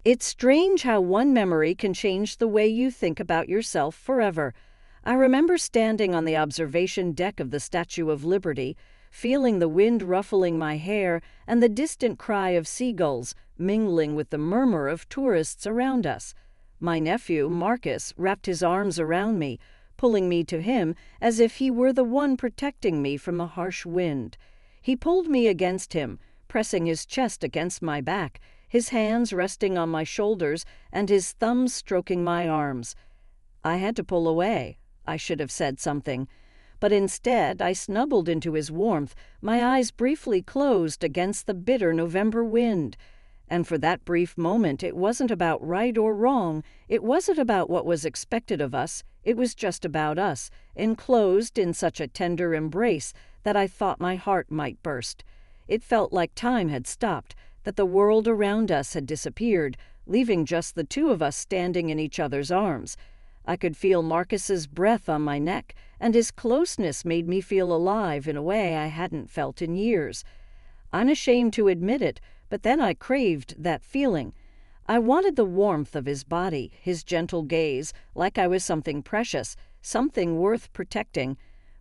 It's strange how one memory can change the way you think about yourself forever. I remember standing on the observation deck of the Statue of Liberty, feeling the wind ruffling my hair and the distant cry of seagulls mingling with the murmur of tourists around us. My nephew, Marcus, wrapped his arms around me, pulling me to him as if he were the one protecting me from the harsh wind. He pulled me against him, pressing his chest against my back, his hands resting on my shoulders and his thumbs stroking my arms. I had to pull away. I should have said something. But instead, I snuggled into his warmth, my eyes briefly closed against the bitter November wind. And for that brief moment, it wasn't about right or wrong. It wasn't about what was expected of us. It was just about us, enclosed in such a tender embrace that I thought my heart might burst. It felt like time had stopped, that the world around us had disappeared, leaving just the two of us standing in each other's arms. I could feel Marcus's breath on my neck, and his closeness made me feel alive in a way I hadn't felt in years. Unashamed to admit it, but then I craved that feeling. I wanted the warmth of his body, his gentle gaze, like I was something precious, something worth protecting.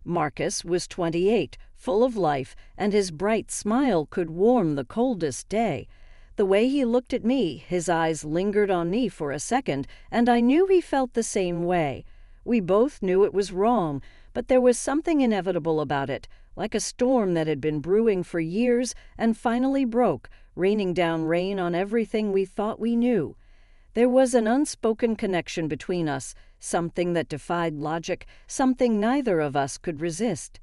Marcus was 28, full of life, and his bright smile could warm the coldest day. The way he looked at me, his eyes lingered on me for a second, and I knew he felt the same way. We both knew it was wrong, but there was something inevitable about it, like a storm that had been brewing for years and finally broke, raining down rain on everything we thought we knew. There was an unspoken connection between us, something that defied logic, something neither of us could resist.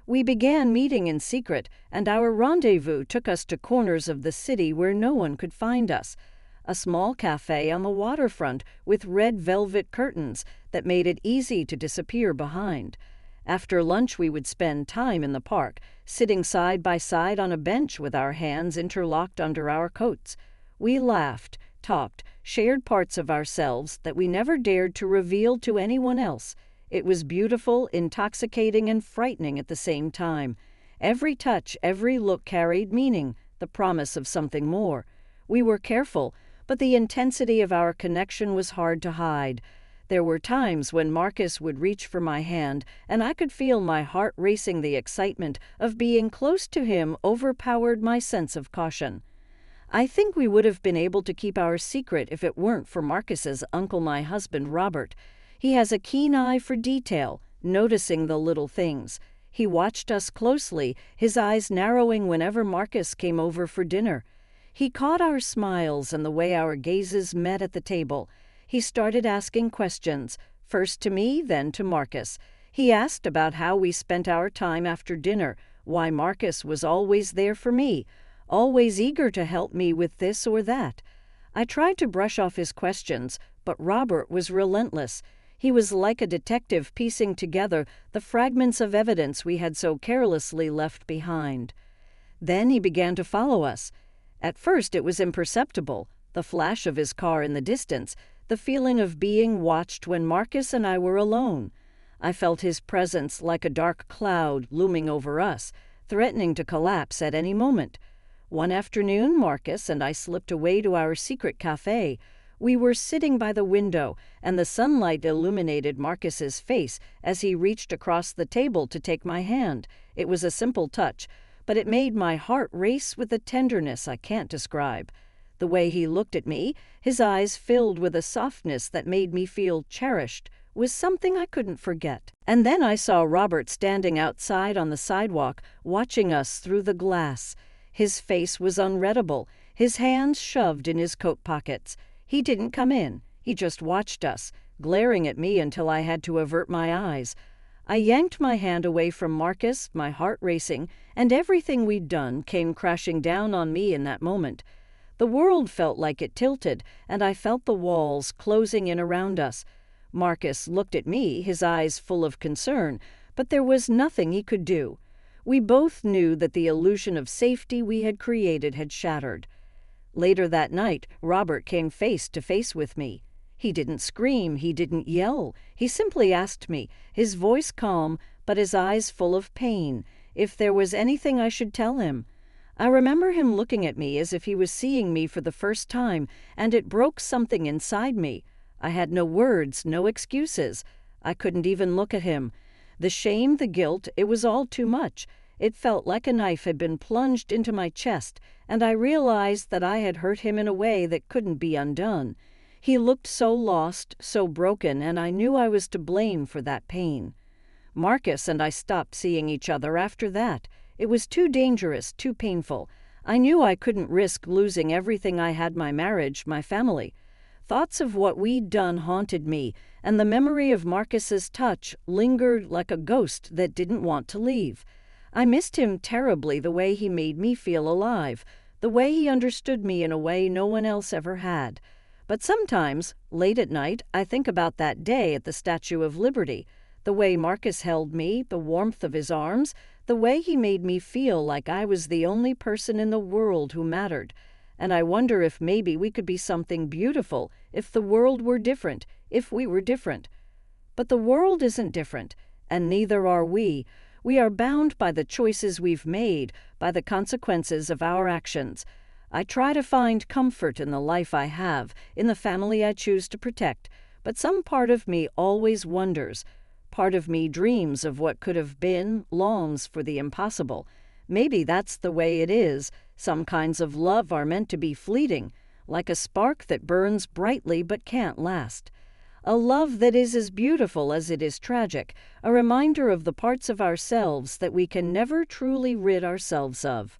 We began meeting in secret, and our rendezvous took us to corners of the city where no one could find us. A small cafe on the waterfront with red velvet curtains that made it easy to disappear behind. After lunch we would spend time in the park, sitting side by side on a bench with our hands interlocked under our coats. We laughed, talked, shared parts of ourselves that we never dared to reveal to anyone else. It was beautiful, intoxicating, and frightening at the same time. Every touch, every look carried meaning, the promise of something more. We were careful, but the intensity of our connection was hard to hide. There were times when Marcus would reach for my hand, and I could feel my heart racing. The excitement of being close to him overpowered my sense of caution. I think we would have been able to keep our secret if it weren't for Marcus's uncle, my husband, Robert. He has a keen eye for detail, noticing the little things. He watched us closely, his eyes narrowing whenever Marcus came over for dinner. He caught our smiles and the way our gazes met at the table. He started asking questions, first to me, then to Marcus. He asked about how we spent our time after dinner, why Marcus was always there for me, always eager to help me with this or that. I tried to brush off his questions, but Robert was relentless. He was like a detective piecing together the fragments of evidence we had so carelessly left behind. Then he began to follow us. At first it was imperceptible, the flash of his car in the distance, the feeling of being watched when Marcus and I were alone. I felt his presence like a dark cloud looming over us, threatening to collapse at any moment. One afternoon, Marcus and I slipped away to our secret cafe. We were sitting by the window, and the sunlight illuminated Marcus's face as he reached across the table to take my hand. It was a simple touch, but it made my heart race with a tenderness I can't describe. The way he looked at me, his eyes filled with a softness that made me feel cherished, was something I couldn't forget. And then I saw Robert standing outside on the sidewalk, watching us through the glass. His face was unreadable, his hands shoved in his coat pockets. He didn't come in. He just watched us, glaring at me until I had to avert my eyes. I yanked my hand away from Marcus, my heart racing, and everything we'd done came crashing down on me in that moment. The world felt like it tilted, and I felt the walls closing in around us. Marcus looked at me, his eyes full of concern, but there was nothing he could do. We both knew that the illusion of safety we had created had shattered. Later that night, Robert came face to face with me. He didn't scream, he didn't yell. He simply asked me, his voice calm, but his eyes full of pain, if there was anything I should tell him. I remember him looking at me as if he was seeing me for the first time, and it broke something inside me. I had no words, no excuses. I couldn't even look at him. The shame, the guilt, it was all too much. It felt like a knife had been plunged into my chest, and I realized that I had hurt him in a way that couldn't be undone. He looked so lost, so broken, and I knew I was to blame for that pain. Marcus and I stopped seeing each other after that. It was too dangerous, too painful. I knew I couldn't risk losing everything I had: my marriage, my family. Thoughts of what we'd done haunted me, and the memory of Marcus's touch lingered like a ghost that didn't want to leave. I missed him terribly, the way he made me feel alive, the way he understood me in a way no one else ever had. But sometimes, late at night, I think about that day at the Statue of Liberty. The way Marcus held me, the warmth of his arms, the way he made me feel like I was the only person in the world who mattered. And I wonder if maybe we could be something beautiful, if the world were different, if we were different. But the world isn't different, and neither are we. We are bound by the choices we've made, by the consequences of our actions. I try to find comfort in the life I have, in the family I choose to protect, but some part of me always wonders. Part of me dreams of what could have been, longs for the impossible. Maybe that's the way it is. Some kinds of love are meant to be fleeting, like a spark that burns brightly but can't last. A love that is as beautiful as it is tragic, a reminder of the parts of ourselves that we can never truly rid ourselves of.